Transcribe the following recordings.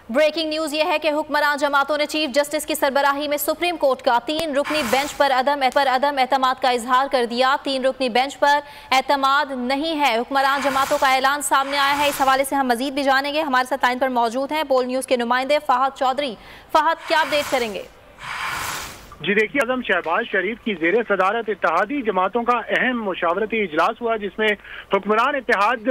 Breaking news ये है कि हुक्मरान जमातों ने चीफ जस्टिस की सरबराही में सुप्रीम कोर्ट का 3 रुकनी बेंच पर अदम एतमाद का इजहार कर दिया। 3 रुकनी बेंच पर एतमाद नहीं है, हुक्मरान जमातों का ऐलान सामने आया है। इस हवाले से हम मजीद भी जानेंगे। हमारे साथ लाइन पर मौजूद हैं पोल न्यूज के नुमाइंदे फहद चौधरी। फहद, क्या अपडेट करेंगे? जी देखिए, आज़म शहबाज शरीफ की ज़ेरे सदारत इत्तेहादी जमातों का अहम मुशावरती इजलास हुआ, जिसमें हुक्मरान इत्तेहाद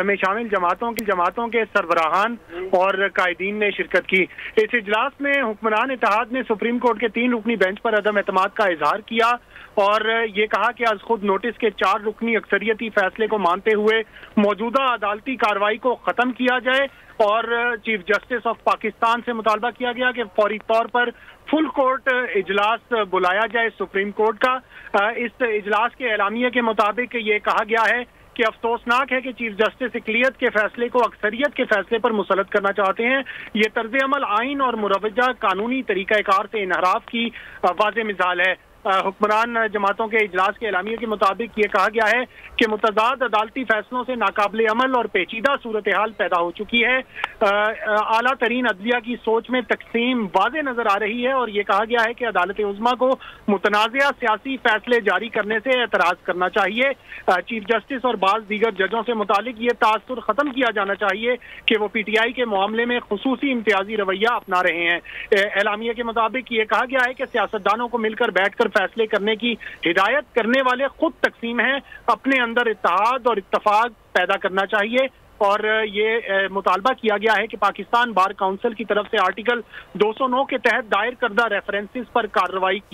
में शामिल जमातों के सरबराहान और कायदीन ने शिरकत की। इस इजलास में हुक्मरान इत्तेहाद ने सुप्रीम कोर्ट के 3 रुकनी बेंच पर अदम एतमाद का इजहार किया और ये कहा कि आज खुद नोटिस के 4 रुकनी अक्सरियती फैसले को मानते हुए मौजूदा अदालती कार्रवाई को ख़त्म किया जाए और चीफ जस्टिस ऑफ पाकिस्तान से मुतालबा किया गया कि फौरी तौर पर फुल कोर्ट इजलास बुलाया जाए सुप्रीम कोर्ट का। इस इजलास के एलामिये के मुताबिक ये कहा गया है कि अफसोसनाक है कि चीफ जस्टिस इकलियत के फैसले को अक्सरियत के फैसले पर मुसलत करना चाहते हैं। ये तर्ज अमल आइन और मुरवजा कानूनी तरीक़ाकार से इनहराफ की वाज़ेह मिसाल है। हुक्मरान जमातों के इजलास के एलामिये के मुताबिक ये कहा गया है कि मुतज़ाद अदालती फैसलों से नाकाबिले अमल और पेचीदा सूरत हाल पैदा हो चुकी है। आला तरीन अदलिया की सोच में तकसीम वाज़े नजर आ रही है और ये कहा गया है कि अदालत उज़्मा को मुतनाज़िया सियासी फैसले जारी करने से एतराज़ करना चाहिए। चीफ जस्टिस और बाज़ दीगर जजों से मुतालिक ये तासुर ख़त्म किया जाना चाहिए कि वो PTI के मामले में खुसूसी इम्तियाजी रवैया अपना रहे हैं। एलामिया के मुताबिक ये कहा गया है कि सियासतदानों को मिलकर बैठकर फैसले करने की हिदायत करने वाले खुद तकसीम हैं, अपने अंदर इत्तेहाद और इत्तफाक पैदा करना चाहिए। और ये मुतालबा किया गया है कि पाकिस्तान बार काउंसिल की तरफ से आर्टिकल 209 के तहत दायर करदा रेफरेंसेस पर कार्रवाई की